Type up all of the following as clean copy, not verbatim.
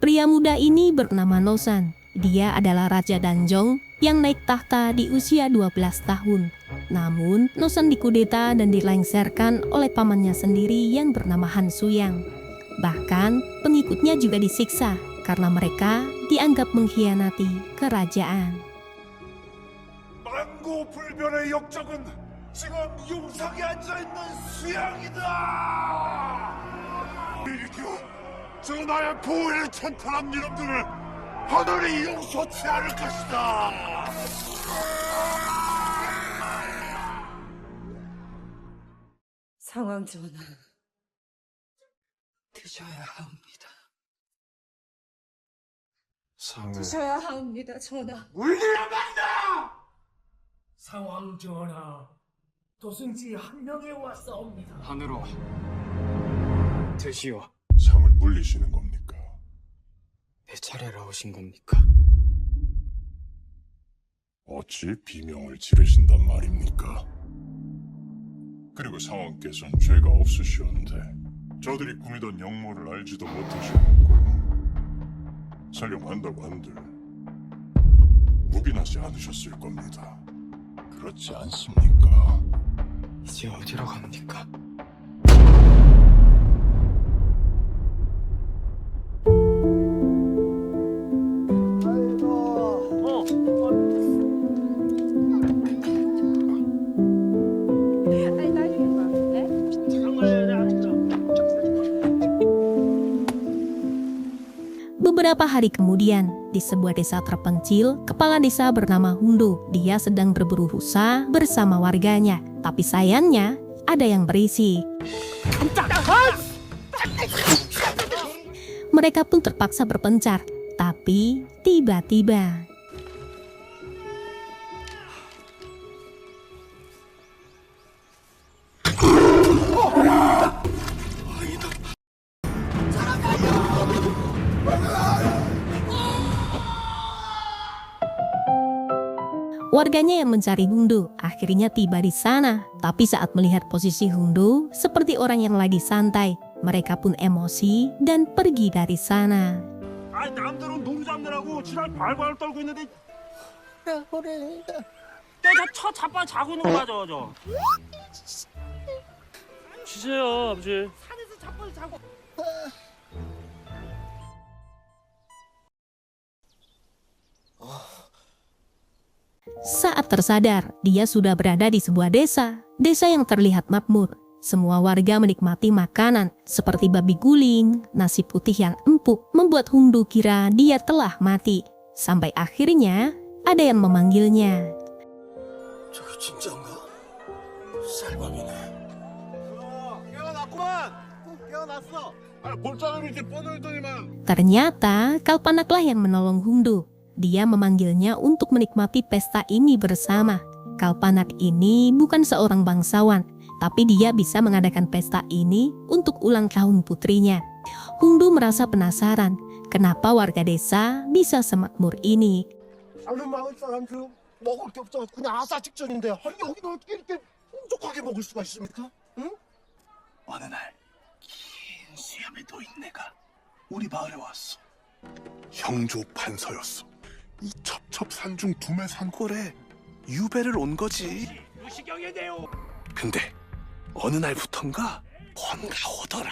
Pria muda ini bernama Nosan. Dia adalah Raja Danjong yang naik tahta di usia 12 tahun. Namun, Nosan dikudeta dan dilengserkan oleh pamannya sendiri yang bernama Han Suyang. Bahkan, pengikutnya juga disiksa karena mereka dianggap mengkhianati kerajaan. 만고불변의 역적은 지금 용상에 앉아있는 수양이다! 일교, 저 나의 보호를 찬탈한 이놈들을 하늘이 용서치 않을 것이다! 상황 전하, 드셔야 합니다. 상을 드셔야 합니다, 전하. 울리라 말다! 상왕 전하, 도승지 한 명에 왔사옵니다. 하늘아, 드시오. 상을 물리시는 겁니까? 내 차례라 오신 겁니까? 어찌 비명을 지르신단 말입니까? 그리고 상왕께서는 죄가 없으시었는데 저들이 꾸미던 역모를 알지도 못하셨고 살려한다고 한들 묵인하지 않으셨을 겁니다. 그렇지 않습니까? 이제 어디로 갑니까? Beberapa hari kemudian, di sebuah desa terpencil, kepala desa bernama Hundu. Dia sedang berburu rusa bersama warganya. Tapi sayangnya, ada yang berisi. Mereka pun terpaksa berpencar. Tapi tiba-tiba warganya yang mencari Hundu akhirnya tiba di sana. Tapi saat melihat posisi Hundu seperti orang yang lagi santai, mereka pun emosi dan pergi dari sana. 아, 남들은 농 잡느라고 지랄 발발 떨고 있는데 내가 자빠 자고 있는 거 맞아, 저. 쉬세요, 아버지. 산에서 자빠를 자고. Saat tersadar, dia sudah berada di sebuah desa yang terlihat makmur. Semua warga menikmati makanan seperti babi guling, nasi putih yang empuk membuat Hundu kira dia telah mati. Sampai akhirnya ada yang memanggilnya. 저게 진짜인가? 쌀밥이네. 깨어났구만! 깨어났어! 볼장을 이렇게 뻗어있더니만. Ternyata Kalpanaklah yang menolong Hundu. Dia memanggilnya untuk menikmati pesta ini bersama. Kalpanak ini bukan seorang bangsawan, tapi dia bisa mengadakan pesta ini untuk ulang tahun putrinya. Hundu merasa penasaran, kenapa warga desa bisa semakmur ini. 다른 마을 사람들 먹을 게 없어 그냥 아사 직전인데 아니 여기는 어떻게 이렇게 풍족하게 먹을 수가 있습니까? 응? 어느 날 긴 수염의 노인네가 우리 마을에 왔어. 형조 판서였어. 이 첩첩산중 두매 산골에 유배를 온 거지. 유시경에 대요. 근데 어느 날부턴가 뭔가 오더라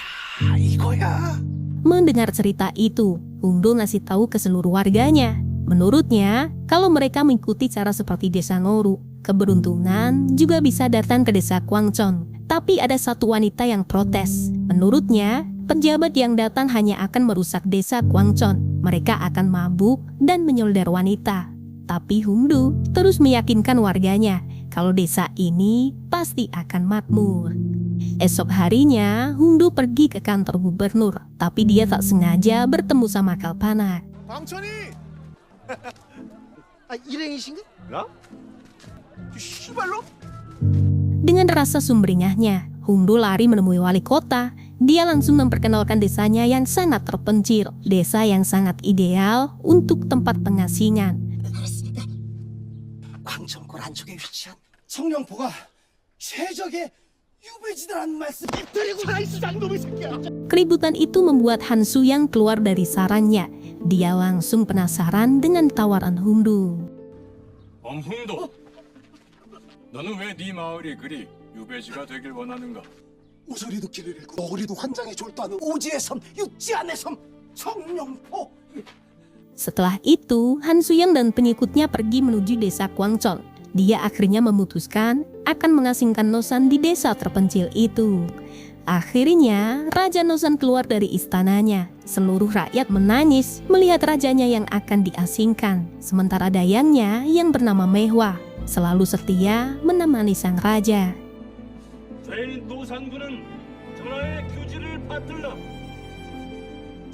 이거야. Mendengar cerita itu, Hundu ngasih tahu ke seluruh warganya. Menurutnya, kalau mereka mengikuti cara seperti desa Noru, keberuntungan juga bisa datang ke desa Kwangchon. Tapi ada satu wanita yang protes. Menurutnya, penjabat yang datang hanya akan merusak desa Kwangchon. Mereka akan mabuk dan menyolder wanita. Tapi Hundu terus meyakinkan warganya kalau desa ini pasti akan makmur. Esok harinya, Hundu pergi ke kantor gubernur, tapi dia tak sengaja bertemu sama Kalpanak. 광천이! 아 일행이신가? 야? 씨발로? Dengan rasa sumringahnya, Hundu lari menemui wali kota. Dia langsung memperkenalkan desanya yang sangat terpencil, desa yang sangat ideal untuk tempat pengasingan. 알았습니다. 광천골 안쪽에 위치한 성령포가 세적의 유배지다라는 말씀 입들이고 다 있어 장놈의 새끼야. Keributan itu membuat Han Suyang keluar dari sarangnya. Dia langsung penasaran dengan tawaran Hundu. 엄흥도, 너는 왜 네 마을이 그리 유배지가 되길 원하는가? 우서리도 길을 잃고 너구리도 환장에 졸도하는 오지의 섬, 육지 안의 섬, 성룡포. Setelah itu, Han Suyang dan pengikutnya pergi menuju desa Kwangchol. Dia akhirnya memutuskan akan mengasingkan Nosan di desa terpencil itu. Akhirnya, Raja Nosan keluar dari istananya. Seluruh rakyat menangis melihat rajanya yang akan diasingkan. Sementara dayangnya yang bernama Mehwa selalu setia menemani sang raja. 죄인 노산군은 전하의 규지를 받들라.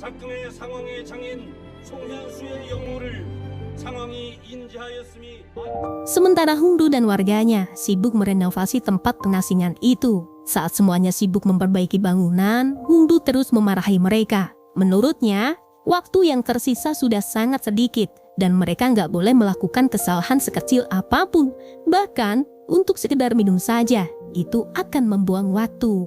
작금의 상황의 장인 송현수의 영모를 상황이 인지하였음이 Sementara Hundu dan warganya sibuk merenovasi tempat pengasingan itu. Saat semuanya sibuk memperbaiki bangunan, Hundu terus memarahi mereka. Menurutnya, waktu yang tersisa sudah sangat sedikit dan mereka nggak boleh melakukan kesalahan sekecil apapun. Bahkan, untuk sekedar minum saja, itu akan membuang waktu.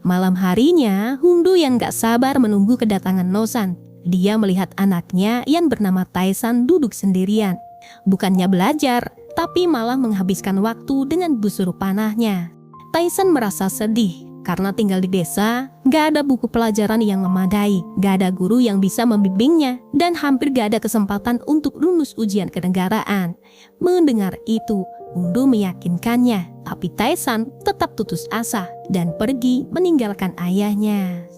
Malam harinya, Hundu yang nggak sabar menunggu kedatangan Nosan. Dia melihat anaknya yang bernama Taesan duduk sendirian. Bukannya belajar, tapi malah menghabiskan waktu dengan busur panahnya. Taesan merasa sedih karena tinggal di desa, gak ada buku pelajaran yang memadai, gak ada guru yang bisa membimbingnya, dan hampir gak ada kesempatan untuk lulus ujian kenegaraan. Mendengar itu, Hundu meyakinkannya, tapi Taesan tetap putus asa dan pergi meninggalkan ayahnya.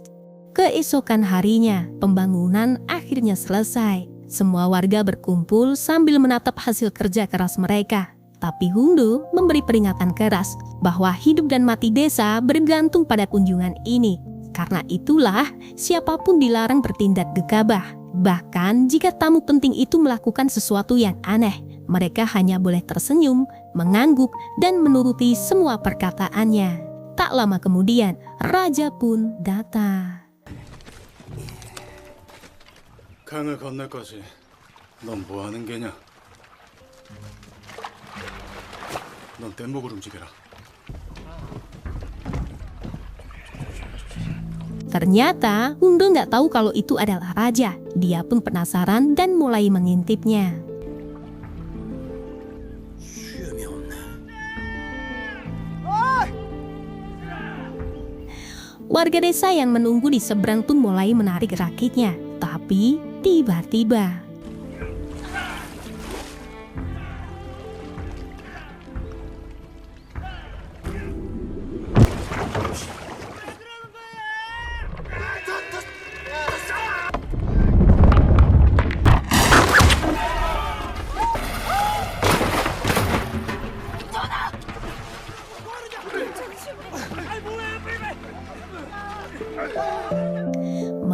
Keesokan harinya, pembangunan akhirnya selesai. Semua warga berkumpul sambil menatap hasil kerja keras mereka. Tapi Hundu memberi peringatan keras bahwa hidup dan mati desa bergantung pada kunjungan ini. Karena itulah, siapapun dilarang bertindak gegabah. Bahkan jika tamu penting itu melakukan sesuatu yang aneh, mereka hanya boleh tersenyum, mengangguk, dan menuruti semua perkataannya. Tak lama kemudian, raja pun datang. 강을 건널 거지. 넌 뭐 하는 게냐? 넌 뗏목을 움직여라. Ternyata Hundu nggak tahu kalau itu adalah raja. Dia pun penasaran dan mulai mengintipnya. 수염이 없네. Warga desa yang menunggu di seberang pun mulai menarik rakitnya. Tapi tiba-tiba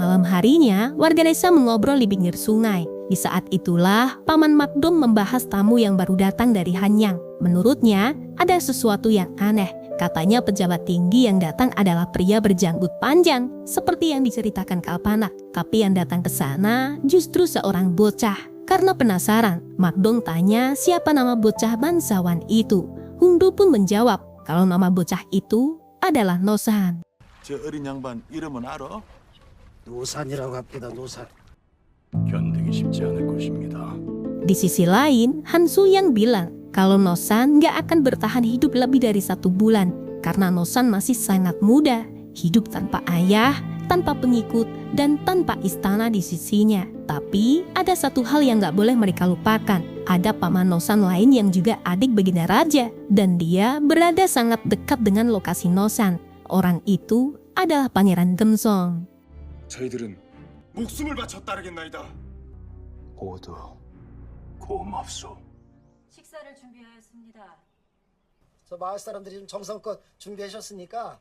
malam harinya, warga desa mengobrol di pinggir sungai. Di saat itulah, Paman Makdum membahas tamu yang baru datang dari Hanyang. Menurutnya, ada sesuatu yang aneh. Katanya pejabat tinggi yang datang adalah pria berjanggut panjang, seperti yang diceritakan Kalpanak. Tapi yang datang ke sana justru seorang bocah. Karena penasaran, Makdum tanya siapa nama bocah bangsawan itu. Hundu pun menjawab kalau nama bocah itu adalah Nosan. 저 어린 양반 이름은 알아? 노산이라고 합니다. 노산. 견디기 쉽지 않을 것입니다. Di sisi lain, Han Suyang bilang kalau Nosan gak akan bertahan hidup lebih dari 1 bulan karena Nosan masih sangat muda, hidup tanpa ayah, tanpa pengikut, dan tanpa istana di sisinya. Tapi ada satu hal yang gak boleh mereka lupakan. Ada paman Nosan lain yang juga adik baginda raja, dan dia berada sangat dekat dengan lokasi Nosan. Orang itu adalah Pangeran Gemsong. 저희들은 목숨을 바쳐 따르겠나이다. 모두 고맙소. 식사를 준비하였습니다. 저 마을 사람들이 좀 정성껏 준비하셨으니까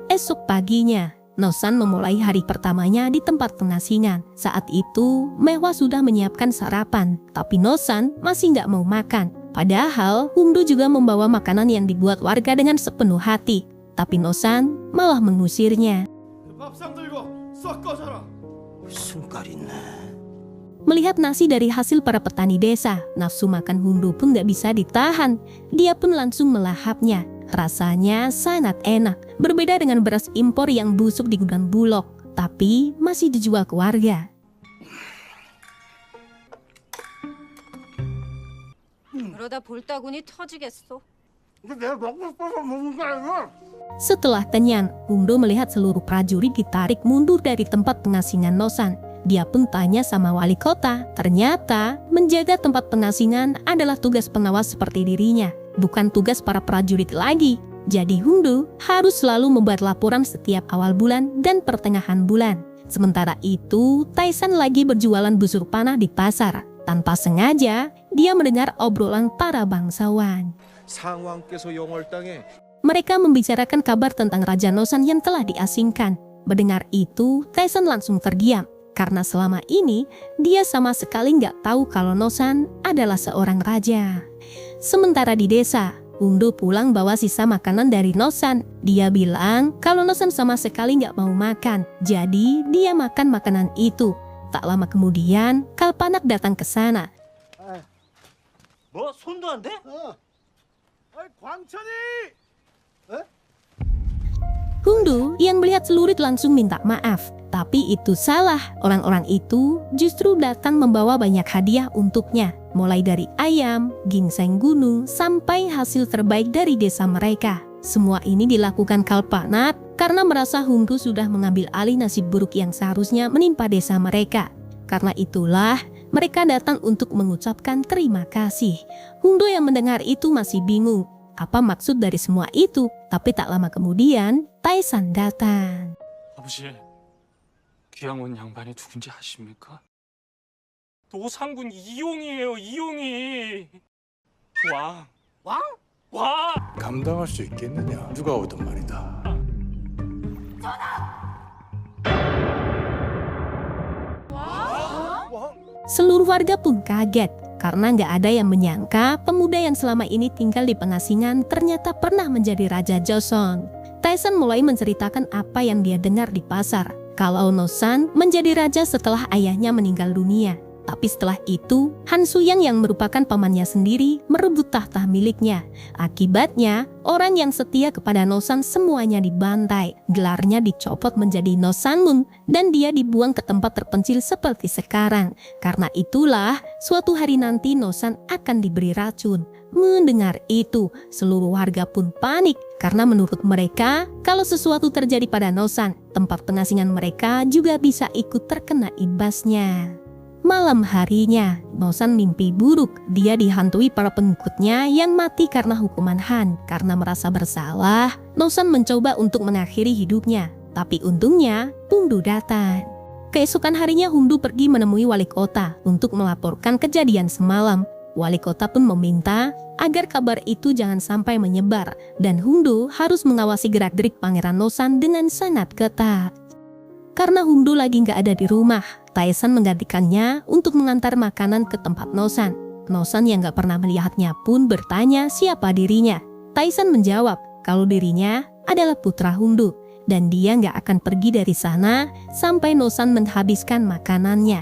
Esok paginya, Nosan memulai hari pertamanya di tempat pengasingan. Saat itu, Mehwa sudah menyiapkan sarapan, tapi Nosan masih nggak mau makan. Padahal, Hundu juga membawa makanan yang dibuat warga dengan sepenuh hati. Tapi Nosan malah mengusirnya. 밥상 들고 썩 꺼져라. 숨깔 있네. Melihat nasi dari hasil para petani desa, nafsu makan Hundu pun gak bisa ditahan. Dia pun langsung melahapnya. Rasanya sangat enak, berbeda dengan beras impor yang busuk di gudang Bulog, tapi masih dijual ke warga. 그러다 볼따구니 터지겠어. 내가 먹고 싶어서 먹는 거 아니야? Setelah kenyang, Hungdo melihat seluruh prajurit ditarik mundur dari tempat pengasingan Nosan. Dia pun tanya sama wali kota. Ternyata, menjaga tempat pengasingan adalah tugas pengawas seperti dirinya, bukan tugas para prajurit lagi. Jadi Hungdo harus selalu membuat laporan setiap awal bulan dan pertengahan bulan. Sementara itu, Taisan lagi berjualan busur panah di pasar. Tanpa sengaja, dia mendengar obrolan para bangsawan. 상왕께서 영월 땅에 Mereka membicarakan kabar tentang Raja Nosan yang telah diasingkan. Mendengar itu, Taisan langsung terdiam. Karena selama ini, dia sama sekali nggak tahu kalau Nosan adalah seorang raja. Sementara di desa, Hungdo pulang bawa sisa makanan dari Nosan. Dia bilang kalau Nosan sama sekali nggak mau makan. Jadi, dia makan makanan itu. Tak lama kemudian, Kalpanak datang ke sana. 뭐 손도 안 돼? 광천이! Hungdo yang melihat celurit langsung minta maaf. Tapi itu salah, orang-orang itu justru datang membawa banyak hadiah untuknya. Mulai dari ayam, ginseng gunung, sampai hasil terbaik dari desa mereka. Semua ini dilakukan Kalpanak karena merasa Hungdo sudah mengambil alih nasib buruk yang seharusnya menimpa desa mereka. Karena itulah, mereka datang untuk mengucapkan terima kasih. Hungdo yang mendengar itu masih bingung. Apa maksud dari semua itu? Tapi tak lama kemudian, Taisan datang. 아버지, 귀양 온 양반이 누군지 아십니까? 노상군 이용이에요, 이용이. 왕. 왕? 왕! 감당할 수 있겠느냐? 누가 오든 말이다. Seluruh warga pun kaget karena nggak ada yang menyangka pemuda yang selama ini tinggal di pengasingan ternyata pernah menjadi Raja Joseon. Taisan mulai menceritakan apa yang dia dengar di pasar. Kalau Nosan menjadi raja setelah ayahnya meninggal dunia. Tapi setelah itu, Han Suyang yang merupakan pamannya sendiri merebut tahta miliknya. Akibatnya, orang yang setia kepada Nosan semuanya dibantai. Gelarnya dicopot menjadi Nosanmun dan dia dibuang ke tempat terpencil seperti sekarang. Karena itulah, suatu hari nanti Nosan akan diberi racun. Mendengar itu, seluruh warga pun panik karena menurut mereka, kalau sesuatu terjadi pada Nosan, tempat pengasingan mereka juga bisa ikut terkena imbasnya. Malam harinya, Nosan mimpi buruk. Dia dihantui para pengikutnya yang mati karena hukuman Han. Karena merasa bersalah, Nosan mencoba untuk mengakhiri hidupnya. Tapi untungnya, Hungdo datang. Keesokan harinya Hungdo pergi menemui wali kota untuk melaporkan kejadian semalam. Wali kota pun meminta agar kabar itu jangan sampai menyebar. Dan Hungdo harus mengawasi gerak-gerik Pangeran Nosan dengan sangat ketat. Karena Hungdo lagi nggak ada di rumah, Taisan menggantikannya untuk mengantar makanan ke tempat Nosan. Nosan yang nggak pernah melihatnya pun bertanya siapa dirinya. Taisan menjawab kalau dirinya adalah putra Hungdo dan dia nggak akan pergi dari sana sampai Nosan menghabiskan makanannya.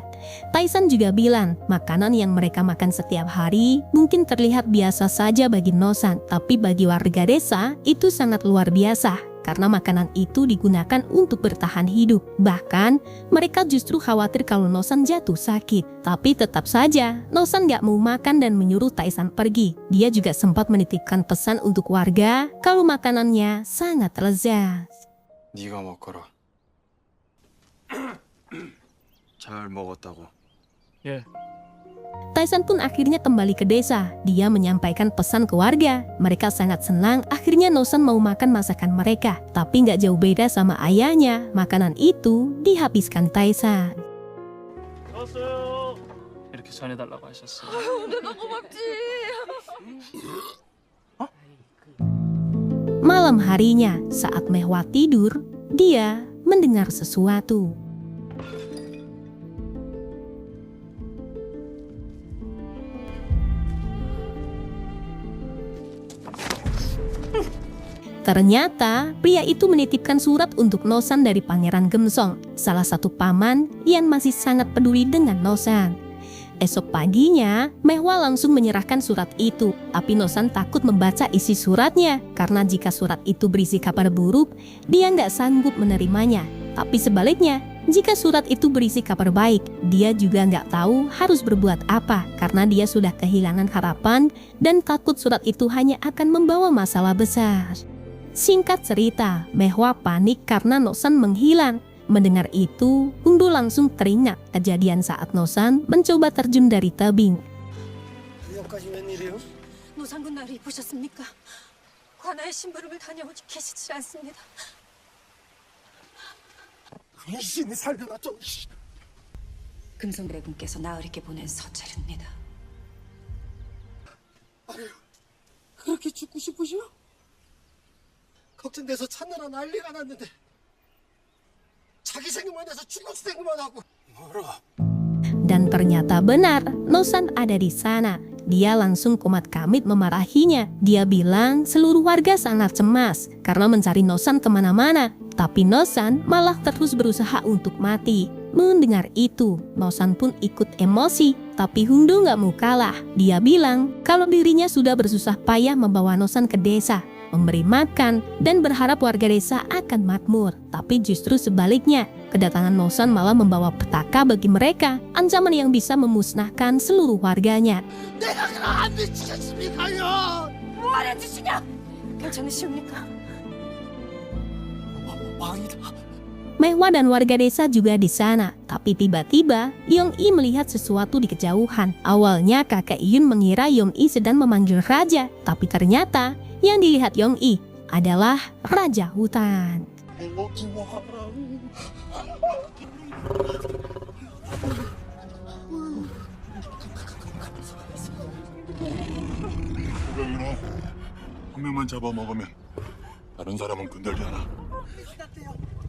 Taisan juga bilang makanan yang mereka makan setiap hari mungkin terlihat biasa saja bagi Nosan, tapi bagi warga desa itu sangat luar biasa. Karena makanan itu digunakan untuk bertahan hidup. Bahkan, mereka justru khawatir kalau Nosan jatuh sakit. Tapi tetap saja, Nosan gak mau makan dan menyuruh Taisan pergi. Dia juga sempat menitipkan pesan untuk warga kalau makanannya sangat lezat. 네가 먹거라. 잘 먹었다고. 예. Taisan pun akhirnya kembali ke desa. Dia menyampaikan pesan ke warga. Mereka sangat senang akhirnya Nosan mau makan masakan mereka. Tapi nggak jauh beda sama ayahnya. Makanan itu dihabiskan Taisan. 왔어요. 이렇게 전해달라고 하셨어요. 내가 고맙지. Malam harinya, saat Mehwa tidur, dia mendengar sesuatu. Ternyata, pria itu menitipkan surat untuk Nosan dari Pangeran Gemsong, salah satu paman yang masih sangat peduli dengan Nosan. Esok paginya, Mehwa langsung menyerahkan surat itu. Tapi Nosan takut membaca isi suratnya, karena jika surat itu berisi kabar buruk, dia nggak sanggup menerimanya. Tapi sebaliknya, jika surat itu berisi kabar baik, dia juga nggak tahu harus berbuat apa, karena dia sudah kehilangan harapan dan takut surat itu hanya akan membawa masalah besar. Singkat cerita, Mehwa panik karena Nosan menghilang. Mendengar itu, Hungdo langsung teringat kejadian saat Nosan mencoba terjun dari tebing. 여기까지 웬일이에요? 노상군 나를 보셨습니까? 관아의 심부름을 다녀오니 계시질 않습니다. 귀신이 살려나 좀. 금성대군께서 나으리께 보낸 서찰입니다. 그렇게 죽고 싶으시오? 걱정돼서 찾느라 난리가 났는데 자기 생각만 해서 죽을 생각만 하고. 뭐라? Dan ternyata benar, Nosan ada di sana. Dia langsung kumat kamit memarahinya. Dia bilang seluruh warga sangat cemas karena mencari Nosan kemana-mana. Tapi Nosan malah terus berusaha untuk mati. Mendengar itu, Nosan pun ikut emosi. Tapi Hungdo nggak mau kalah. Dia bilang kalau dirinya sudah bersusah payah membawa Nosan ke desa, memberi makan, dan berharap warga desa akan makmur. Tapi justru sebaliknya, kedatangan Nosan malah membawa petaka bagi mereka, ancaman yang bisa memusnahkan seluruh warganya. 내가 그럼 안 미치겠습니까요? 뭐하는 짓이냐? 괜찮으십니까? 왕이다. Mehwa dan warga desa juga di sana. Tapi tiba-tiba, Yong-i melihat sesuatu di kejauhan. Awalnya kakek Yun mengira Yong-i sedang memanggil raja, tapi ternyata yang dilihat Yong-i adalah raja hutan. 한 명만 잡아먹으면 다른 사람은 건들지 않아.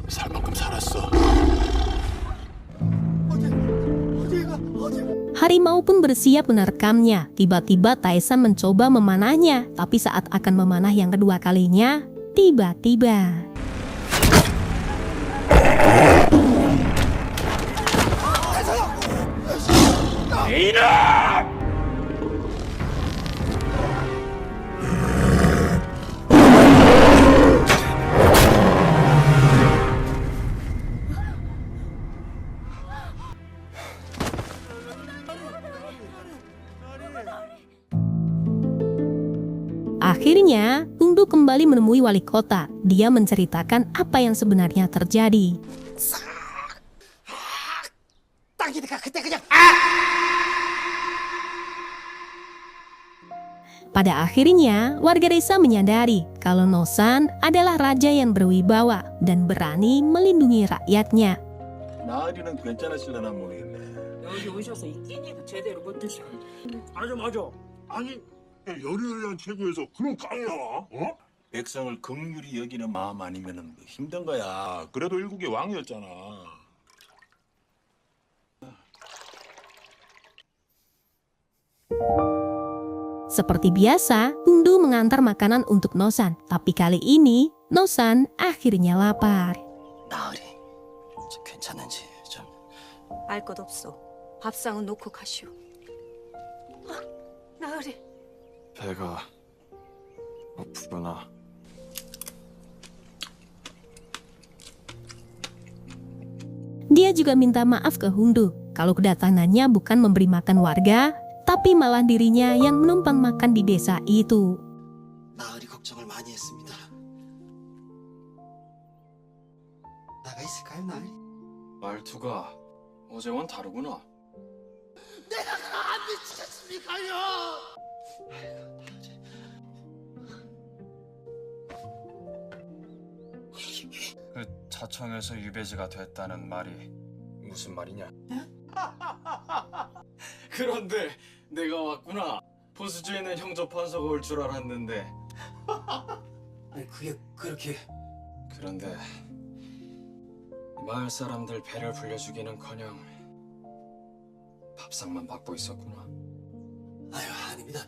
살 만큼 살았어. Harimau pun bersiap menerkamnya. Tiba-tiba Taesan mencoba memanahnya, tapi saat akan memanah yang kedua kalinya, tiba-tiba akhirnya, Hungdo kembali menemui wali kota. Dia menceritakan apa yang sebenarnya terjadi. 땅이니까 그때 그냥 Pada akhirnya, warga desa menyadari kalau Nosan adalah raja yang berwibawa dan berani melindungi rakyatnya. 나으리는 괜찮으실려나 모르겠네. 여기 오셔서 이 끼니도 제대로 못 드셔. 맞아. 아니, 열의를 최고에서 그런 깡이 나와? 어? 백성을 긍휼히 여기는 마음 아니면은 힘든 거야. 그래도 일국의 왕이었잖아. Seperti biasa, Hungdo mengantar makanan untuk Nosan. Tapi kali ini, Nosan akhirnya lapar. 나으리, 괜찮은지 좀. 알 것 없소. 밥상은 놓고 가시오. 나으리. 배가 고프구나. Dia juga minta maaf ke Hungdo kalau kedatangannya bukan memberi makan warga, tapi malah dirinya yang menumpang makan di desa itu. 나으리 걱정을 많이 했습니다. 나가 있을까요, 나으리? 말투가 어제와는 다르구나. 내가 그럼 안 미치겠습니까요? 그 자청에서 유배지가 됐다는 말이 무슨 말이냐? 그런데 내가 왔구나. 보수주에는 형조 판서가 올 줄 알았는데. 아니 그게 그렇게 그런데 마을 사람들 배를 불려주기는커녕 밥상만 받고 있었구나. 아유 아닙니다.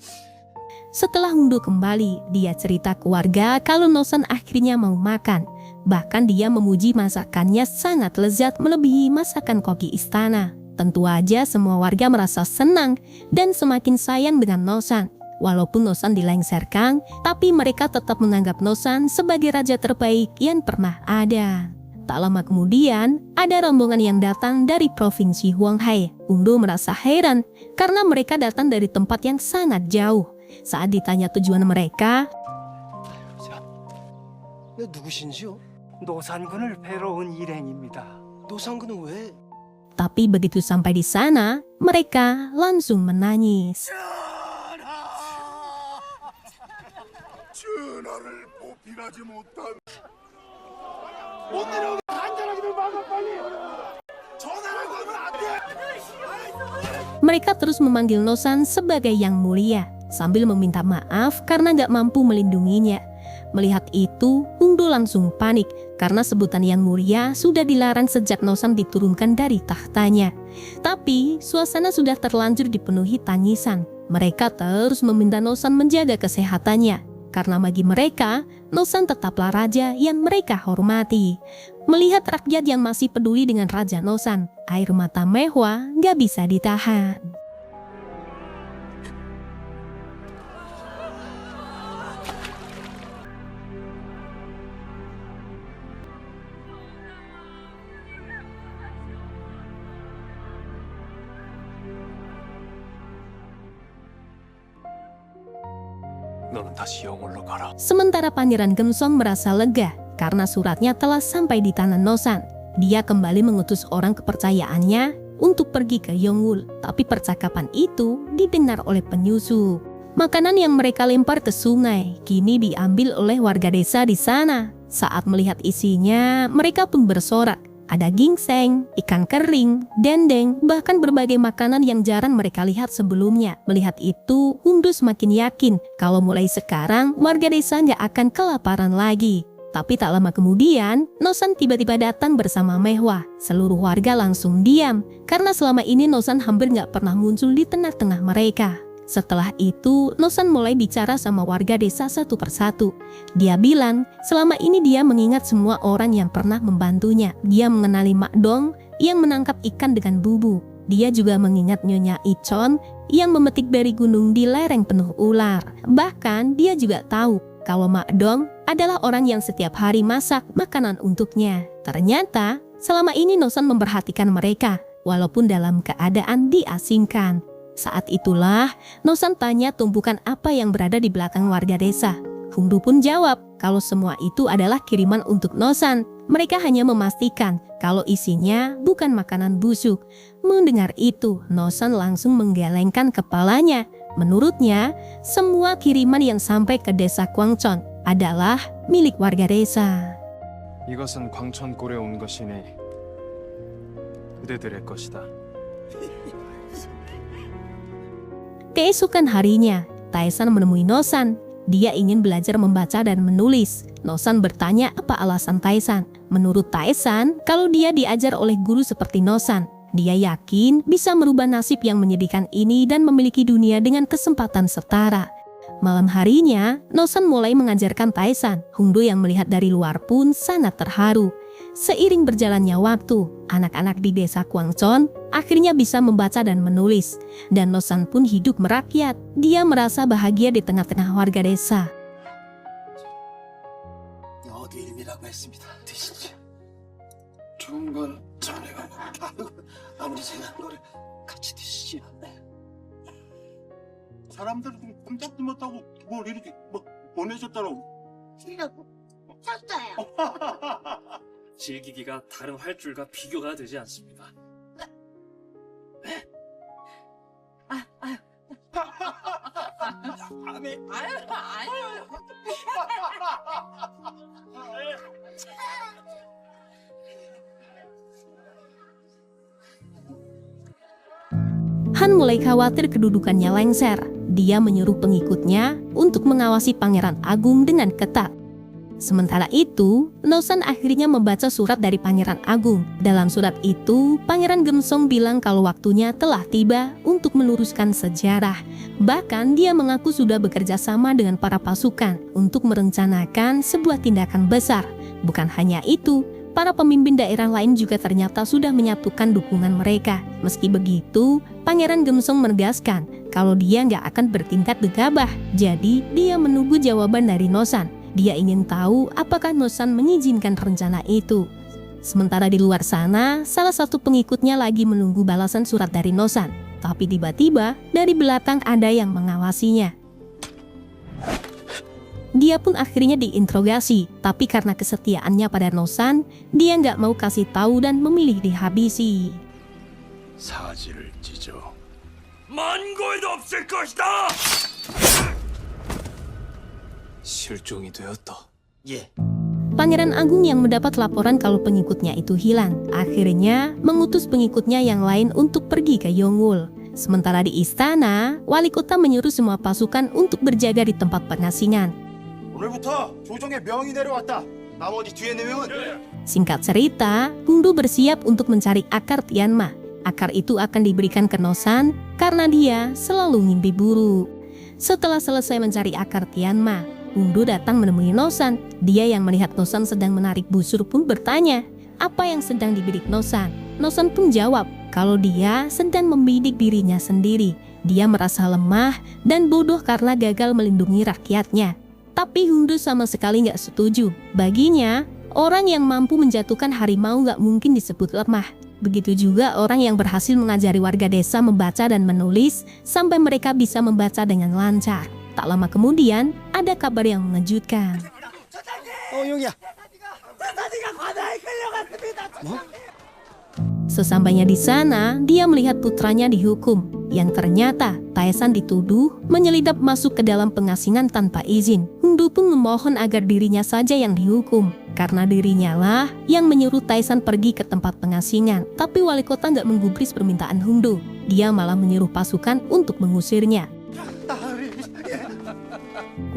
Setelah Hungdo kembali, dia cerita ke warga kalau Nosan akhirnya mau makan. Bahkan dia memuji masakannya sangat lezat melebihi masakan koki istana. Tentu aja semua warga merasa senang dan semakin sayang dengan Nosan. Walaupun Nosan dilengserkan, tapi mereka tetap menganggap Nosan sebagai raja terbaik yang pernah ada. Tak lama kemudian, ada rombongan yang datang dari provinsi Huanghai. Ungdo merasa heran karena mereka datang dari tempat yang sangat jauh. Saat ditanya tujuan mereka, 누구신지요? 노산군을 뵈러 온 일행입니다. 노상군은 왜? tapi begitu sampai di sana, mereka langsung menangis. 전하를 보필하지 못한 못 내려오게 간절하게 좀 막아 빨리. 전화라고 하면 안 돼. Mereka terus memanggil Nosan sebagai Yang Mulia, sambil meminta maaf karena gak mampu melindunginya. Melihat itu, Ungdo langsung panik karena sebutan Yang Mulia sudah dilarang sejak Nosan diturunkan dari tahtanya. Tapi, suasana sudah terlanjur dipenuhi tangisan. Mereka terus meminta Nosan menjaga kesehatannya. Karena bagi mereka, Nosan tetaplah raja yang mereka hormati. Melihat rakyat yang masih peduli dengan Raja Nosan, air mata Mehwa gak bisa ditahan. 너는 다시 영월로 가라. Sementara Pangeran Gemsong merasa lega karena suratnya telah sampai di tangan Nosan. Dia kembali mengutus orang kepercayaannya untuk pergi ke Yonggul, tapi percakapan itu didengar oleh penyusup. Makanan yang mereka lempar ke sungai kini diambil oleh warga desa di sana. Saat melihat isinya, mereka pun bersorak. Ada ginseng, ikan kering, dendeng, bahkan berbagai makanan yang jarang mereka lihat sebelumnya. Melihat itu, Ungdo semakin yakin kalau mulai sekarang warga desa nggak akan kelaparan lagi. Tapi tak lama kemudian, Nosan tiba-tiba datang bersama Mehwa. Seluruh warga langsung diam, karena selama ini Nosan hampir nggak pernah muncul di tengah-tengah mereka. Setelah itu, Nosan mulai bicara sama warga desa satu persatu. Dia bilang, selama ini dia mengingat semua orang yang pernah membantunya. Dia mengenali Mak Dong yang menangkap ikan dengan bubu. Dia juga mengingat Nyonya Ichon yang memetik beri gunung di lereng penuh ular. Bahkan, dia juga tahu kalau Mak Dong adalah orang yang setiap hari masak makanan untuknya. Ternyata, selama ini Nosan memperhatikan mereka, walaupun dalam keadaan diasingkan. Saat itulah, Nosan tanya tumpukan apa yang berada di belakang warga desa. Ungdo pun jawab kalau semua itu adalah kiriman untuk Nosan. Mereka hanya memastikan kalau isinya bukan makanan busuk. Mendengar itu, Nosan langsung menggelengkan kepalanya. Menurutnya, semua kiriman yang sampai ke desa Kwangchon adalah milik warga desa. 이것은 광천골에 온 것이니 그대들의 것이다. Keesokan harinya, Taesan menemui Nosan. Dia ingin belajar membaca dan menulis. Nosan bertanya apa alasan Taesan. Menurut Taesan, kalau dia diajar oleh guru seperti Nosan, dia yakin bisa merubah nasib yang menyedihkan ini dan memiliki dunia dengan kesempatan setara. Malam harinya, Nosan mulai mengajarkan Taesan. Ungdo yang melihat dari luar pun sangat terharu. Seiring berjalannya waktu, anak-anak di desa Kwangchon akhirnya bisa membaca dan menulis. Dan Nosan pun hidup merakyat. Dia merasa bahagia di tengah-tengah warga desa. 여기 일이라고 했습니다. 드시죠. 좋은 건 자네가 아무리 생각한 거를 같이 드시죠. 사람들은 꼼짝도 못하고 뭘 이렇게 뭐 보내줬다고. 주려고 샀어요. 즐기기가 다른 활줄과 비교가 되지 않습니다. Han mulai khawatir kedudukannya lengser. Dia menyuruh pengikutnya untuk mengawasi Pangeran Agung dengan ketat. Sementara itu, Nosan akhirnya membaca surat dari Pangeran Agung. Dalam surat itu, Pangeran Gemsong bilang kalau waktunya telah tiba untuk meluruskan sejarah. Bahkan dia mengaku sudah bekerja sama dengan para pasukan untuk merencanakan sebuah tindakan besar. Bukan hanya itu, para pemimpin daerah lain juga ternyata sudah menyatukan dukungan mereka. Meski begitu, Pangeran Gemsong menegaskan kalau dia nggak akan bertingkat gegabah. Jadi, dia menunggu jawaban dari Nosan. Dia ingin tahu apakah Nosan mengizinkan rencana itu. Sementara di luar sana, salah satu pengikutnya lagi menunggu balasan surat dari Nosan. Tapi tiba-tiba, dari belakang ada yang mengawasinya. Dia pun akhirnya diinterogasi, tapi karena kesetiaannya pada Nosan, dia nggak mau kasih tahu dan memilih dihabisi. 사지를 찢어 만고에도 없을 것이다. 실종이 되었다. Pangeran Agung yang mendapat laporan kalau pengikutnya itu hilang, akhirnya mengutus pengikutnya yang lain untuk pergi ke Yonggul. Sementara di istana, wali kota menyuruh semua pasukan untuk berjaga di tempat pengasingan. 오늘부터 조정의 명이 내려왔다. 나머지 뒤에 4명은 Singkat cerita, Hungdu bersiap untuk mencari akar Tianma. Akar itu akan diberikan ke Nosan karena dia selalu mimpi buruk. Setelah selesai mencari akar Tianma, Hungdu datang menemui Nosan. Dia yang melihat Nosan sedang menarik busur pun bertanya, apa yang sedang dibidik Nosan? Nosan pun jawab kalau dia sedang membidik dirinya sendiri. Dia merasa lemah dan bodoh karena gagal melindungi rakyatnya. Tapi Hungdu sama sekali nggak setuju. Baginya, orang yang mampu menjatuhkan harimau nggak mungkin disebut lemah. Begitu juga orang yang berhasil mengajari warga desa membaca dan menulis sampai mereka bisa membaca dengan lancar. Tak lama kemudian, ada kabar yang mengejutkan. 용이야. Sesampainya di sana, dia melihat putranya dihukum. Yang ternyata, Taesan dituduh menyelidap masuk ke dalam pengasingan tanpa izin. Hungdu pun memohon agar dirinya saja yang dihukum. Karena dirinya lah yang menyuruh Taesan pergi ke tempat pengasingan. Tapi wali kota nggak menggubris permintaan Hungdu. Dia malah menyuruh pasukan untuk mengusirnya.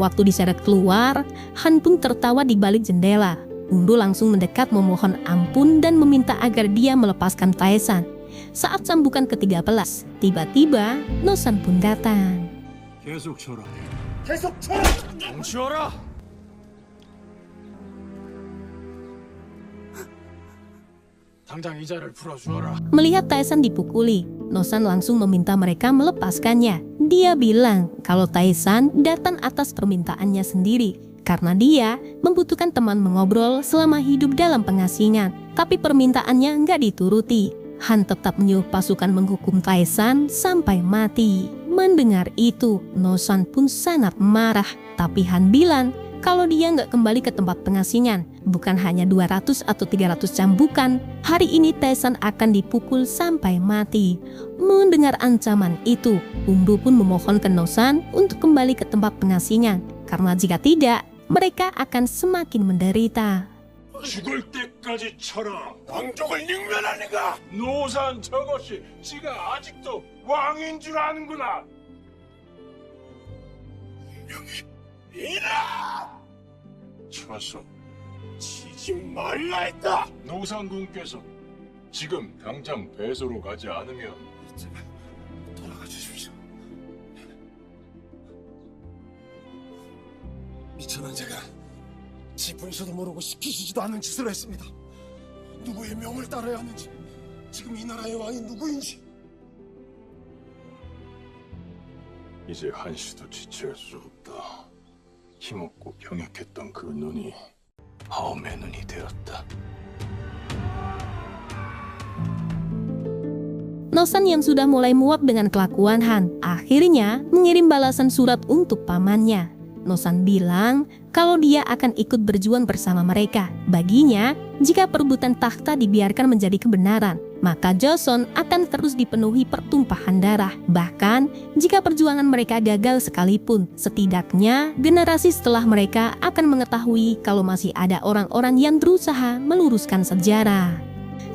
Waktu diseret keluar, Han pun tertawa di balik jendela. Hungdu langsung mendekat memohon ampun dan meminta agar dia melepaskan Taesan. Saat sambukan ke-13, tiba-tiba Nosan pun datang. 계속 쳐라. 계속 쳐. 멈추어라. 당장 이자를 풀어주어라. Melihat Taesan dipukuli, Nosan langsung meminta mereka melepaskannya. Dia bilang kalau Taesan datang atas permintaannya sendiri. Karena dia membutuhkan teman mengobrol selama hidup dalam pengasingan. Tapi permintaannya nggak dituruti. Han tetap menyuruh pasukan menghukum Taesan sampai mati. Mendengar itu, Nosan pun sangat marah. Tapi Han bilang kalau dia nggak kembali ke tempat pengasingan, bukan hanya 200 atau 300 cambukan, hari ini Taesan akan dipukul sampai mati. Mendengar ancaman itu, Hungdu pun memohon ke Nosan untuk kembali ke tempat pengasingan. Karena jika tidak, mereka akan semakin menderita. 죽을 때까지 쳐라. 왕족을 능멸하는가? 노산 저것이 지가 아직도 왕인 줄 아는구나. 명이 이라. 쳐서 치지 말라 했다. 노산군께서 지금 당장 배소로 가지 않으면 제발 돌아가 주십시오. 미천한 제가 지 분수도 모르고 시키시지도 않는 짓을 했습니다. 누구의 명을 따라야 하는지, 지금 이 나라의 왕이 누구인지. 이제 한시도 지체할 수 없다. 힘없고 병약했던 그 눈이 마음의 눈이 되었다. Nosan yang sudah mulai muak dengan kelakuan Han, akhirnya mengirim balasan surat untuk pamannya. Nosan bilang kalau dia akan ikut berjuang bersama mereka. Baginya, jika perebutan takhta dibiarkan menjadi kebenaran, maka Joseon akan terus dipenuhi pertumpahan darah. Bahkan, jika perjuangan mereka gagal sekalipun, setidaknya generasi setelah mereka akan mengetahui kalau masih ada orang-orang yang berusaha meluruskan sejarah.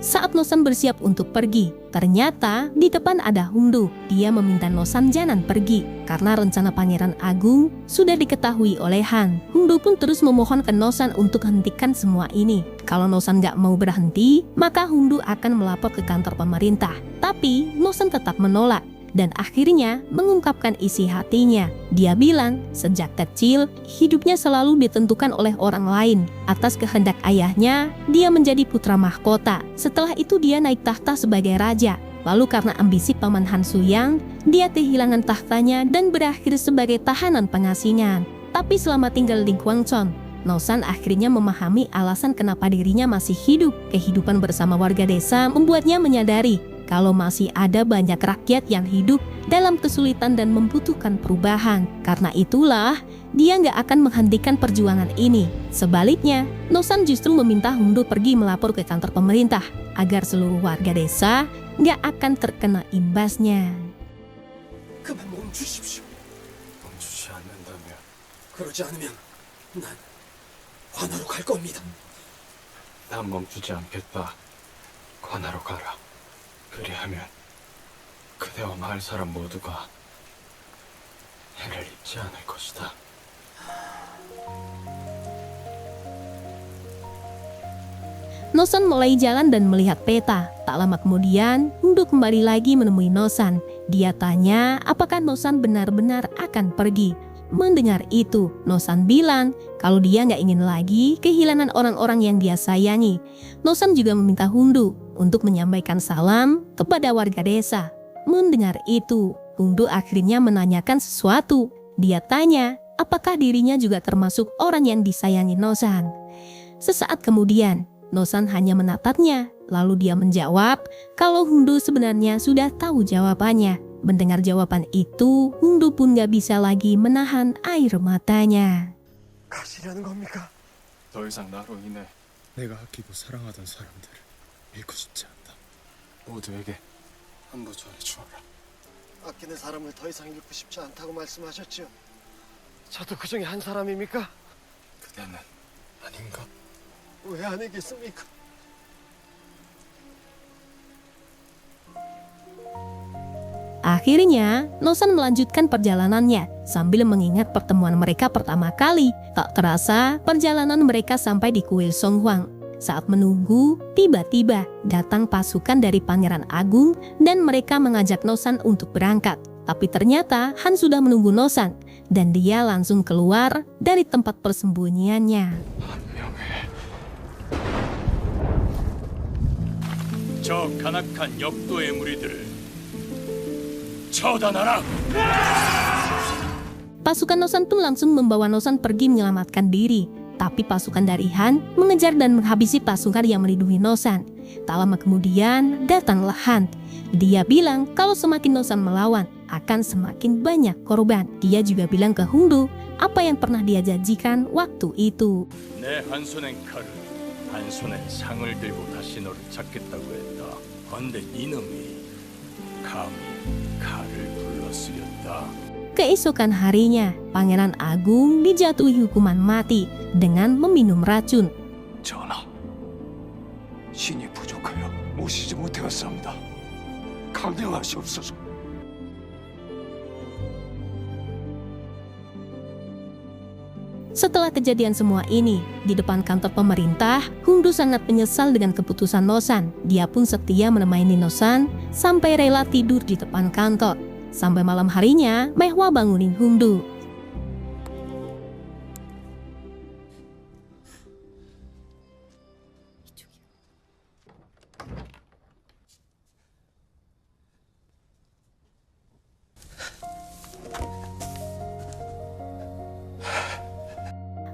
Saat Nosan bersiap untuk pergi, ternyata di depan ada Hungdu. Dia meminta Nosan jangan pergi, karena rencana Pangeran Agung sudah diketahui oleh Han. Hungdu pun terus memohon ke Nosan untuk hentikan semua ini. Kalau Nosan gak mau berhenti, maka Hungdu akan melapor ke kantor pemerintah. Tapi Nosan tetap menolak. dan akhirnya mengungkapkan isi hatinya. Dia bilang, sejak kecil, hidupnya selalu ditentukan oleh orang lain. Atas kehendak ayahnya, dia menjadi putra mahkota. Setelah itu dia naik tahta sebagai raja. Lalu karena ambisi Paman Han Suyang, dia kehilangan tahtanya dan berakhir sebagai tahanan pengasingan. Tapi selama tinggal di Gwangcheon, Nosan akhirnya memahami alasan kenapa dirinya masih hidup. Kehidupan bersama warga desa membuatnya menyadari kalau masih ada banyak rakyat yang hidup dalam kesulitan dan membutuhkan perubahan. Karena itulah, dia nggak akan menghentikan perjuangan ini. Sebaliknya, Nosan justru meminta Hundu pergi melapor ke kantor pemerintah agar seluruh warga desa nggak akan terkena imbasnya. 그만 멈추십시오. 멈추지 않는다면 그러지 않으면 난 관하로 갈 겁니다. 난 멈추지 않겠다. 관하로 가라. 그리하면 그대와 마을 사람 모두가 해를 입지 않을 것이다. Nosan mulai jalan dan melihat peta. Tak lama kemudian, Hundu kembali lagi menemui Nosan. Dia tanya apakah Nosan benar-benar akan pergi. Mendengar itu, Nosan bilang kalau dia nggak ingin lagi kehilangan orang-orang yang dia sayangi. Nosan juga meminta Hundu untuk menyampaikan salam kepada warga desa. Mendengar itu, Hundu akhirnya menanyakan sesuatu. Dia tanya apakah dirinya juga termasuk orang yang disayangi Nosan. Sesaat kemudian, Nosan hanya menatapnya. Lalu dia menjawab kalau Hundu sebenarnya sudah tahu jawabannya. Mendengar jawaban itu, Hundu pun gak bisa lagi menahan air matanya. 가시라는 겁니까? 더 이상 나로 인해 내가 아끼고 사랑하던 사람들을 잃고 싶지 않다. 모두에게 한부 전해주어라. 아끼는 사람을 더 이상 잃고 싶지 않다고 말씀하셨지요. 저도 그 중에 한 사람입니까? 그대는 아닌가? 왜 아니겠습니까? Akhirnya, Nosan melanjutkan perjalanannya sambil mengingat pertemuan mereka pertama kali. Tak terasa, perjalanan mereka sampai di kuil Songhuang. Saat menunggu, tiba-tiba datang pasukan dari Pangeran Agung dan mereka mengajak Nosan untuk berangkat. Tapi ternyata Han sudah menunggu Nosan dan dia langsung keluar dari tempat persembunyiannya. 저 간악한 역도의 무리들을 처단하라. Pasukan Nosan pun langsung membawa Nosan pergi menyelamatkan diri. Tapi pasukan dari Han mengejar dan menghabisi pasukan yang melindungi Nosan. Tak lama kemudian datanglah Han. Dia bilang kalau semakin Nosan melawan, akan semakin banyak korban. Dia juga bilang ke Hundu apa yang pernah dia janjikan waktu itu. 내 한 손엔 칼을, 한 손엔 상을 들고 다시 너를 찾겠다고 했다. 헌데 이놈이 감히 칼을 불러 쓰였다. Keesokan harinya, Pangeran Agung dijatuhi hukuman mati dengan meminum racun. 전하, 신이 부족하여 모시지 못하였사옵니다. 강령하시옵소서. Setelah kejadian semua ini, di depan kantor pemerintah, Hundu sangat menyesal dengan keputusan Nosan. Dia pun setia menemani Nosan sampai rela tidur di depan kantor. Sampai malam harinya, Mehwa bangunin Hundu.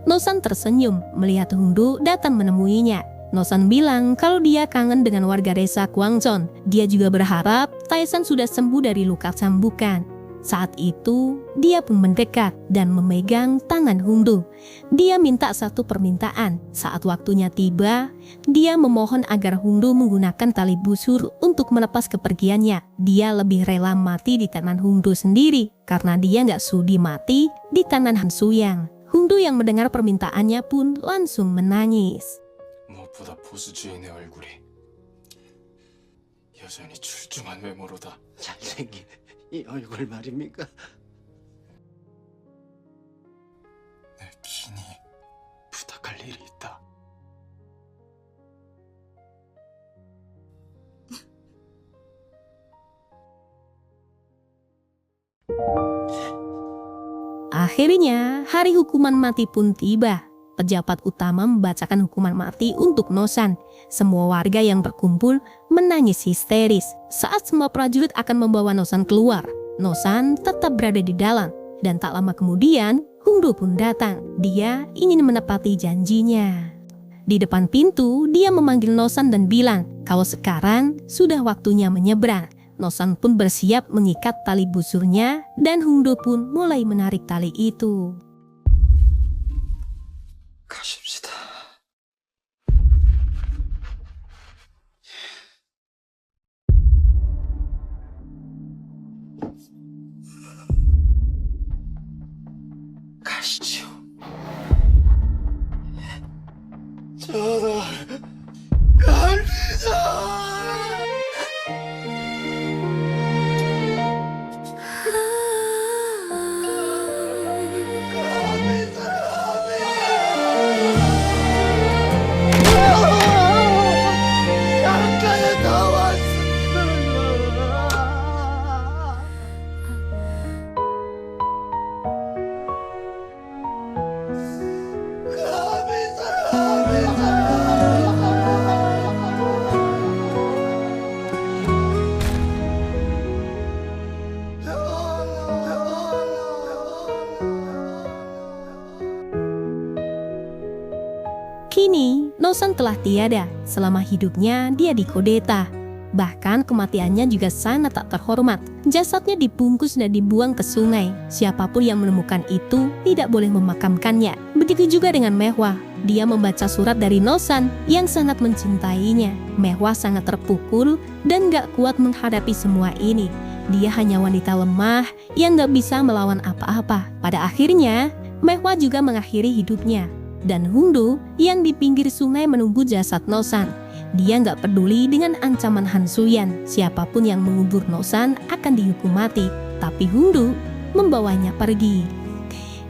Nosan tersenyum melihat Hundu datang menemuinya. Nosan bilang kalau dia kangen dengan warga desa Gwangcheon. Dia juga berharap Taesan sudah sembuh dari luka cambukan. Saat itu, dia pun mendekat dan memegang tangan Hundu. Dia minta satu permintaan. Saat waktunya tiba, dia memohon agar Hundu menggunakan tali busur untuk melepas kepergiannya. Dia lebih rela mati di tangan Hundu sendiri karena dia nggak sudi mati di tangan Han Suyang. Hundu yang mendengar permintaannya pun langsung menangis. 무엇보다 보수 주인의 얼굴이 여전히 출중한 외모로다. 잘생긴 이 얼굴 말입니까? 내 긴히 부탁할 일이 있다. Akhirnya, hari hukuman mati pun tiba. Pejabat utama membacakan hukuman mati untuk Nosan. Semua warga yang berkumpul menangis histeris. Saat semua prajurit akan membawa Nosan keluar, Nosan tetap berada di dalam. Dan tak lama kemudian, Hungdo pun datang. Dia ingin menepati janjinya. Di depan pintu, dia memanggil Nosan dan bilang kalau sekarang sudah waktunya menyeberang. Nosan pun bersiap mengikat tali busurnya dan Hungdo pun mulai menarik tali itu. 가십시다. 가시죠. 전하, 갑니다. Kini, Nosan telah tiada. Selama hidupnya, dia dikudeta. Bahkan kematiannya juga sangat tak terhormat. Jasadnya dibungkus dan dibuang ke sungai. Siapapun yang menemukan itu tidak boleh memakamkannya. Begitu juga dengan Mehwa. Dia membaca surat dari Nosan yang sangat mencintainya. Mehwa sangat terpukul dan gak kuat menghadapi semua ini. Dia hanya wanita lemah yang gak bisa melawan apa-apa. Pada akhirnya, Mehwa juga mengakhiri hidupnya. Dan Hungdo yang di pinggir sungai menunggu jasad Nosan. Dia nggak peduli dengan ancaman Han Suyan. Siapapun yang mengubur Nosan akan dihukum mati. Tapi Hungdo membawanya pergi.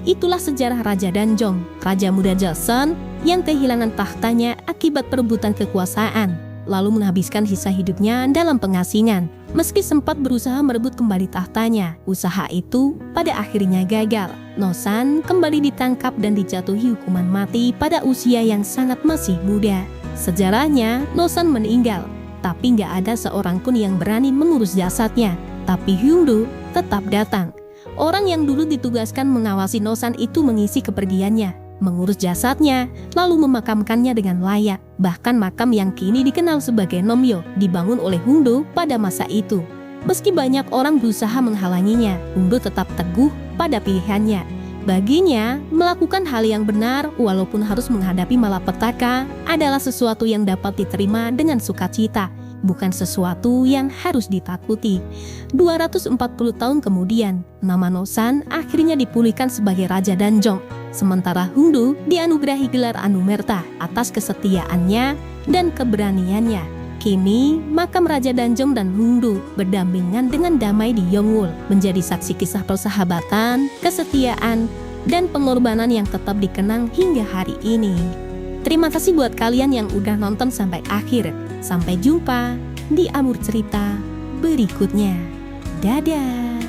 Itulah sejarah Raja Danjong, Raja muda Joseon yang kehilangan tahtanya akibat perebutan kekuasaan, lalu menghabiskan sisa hidupnya dalam pengasingan. Meski sempat berusaha merebut kembali tahtanya, usaha itu pada akhirnya gagal. Nosan kembali ditangkap dan dijatuhi hukuman mati pada usia yang sangat masih muda. Sejarahnya, Nosan meninggal, tapi nggak ada seorang pun yang berani mengurus jasadnya. Tapi Hungdo tetap datang. Orang yang dulu ditugaskan mengawasi Nosan itu mengisi kepergiannya, mengurus jasadnya, lalu memakamkannya dengan layak. Bahkan makam yang kini dikenal sebagai Nomyo dibangun oleh Hungdo pada masa itu. Meski banyak orang berusaha menghalanginya, Hungdo tetap teguh pada pilihannya. Baginya, melakukan hal yang benar walaupun harus menghadapi malapetaka adalah sesuatu yang dapat diterima dengan sukacita, bukan sesuatu yang harus ditakuti. 240 tahun kemudian, nama Nosan akhirnya dipulihkan sebagai Raja Danjong. Sementara Hungdo dianugerahi gelar Anumerta atas kesetiaannya dan keberaniannya. Kini, makam Raja Danjong dan Hungdo berdampingan dengan damai di Yongwol, menjadi saksi kisah persahabatan, kesetiaan, dan pengorbanan yang tetap dikenang hingga hari ini. Terima kasih buat kalian yang udah nonton sampai akhir. Sampai jumpa di Amur Cerita berikutnya. Dadah!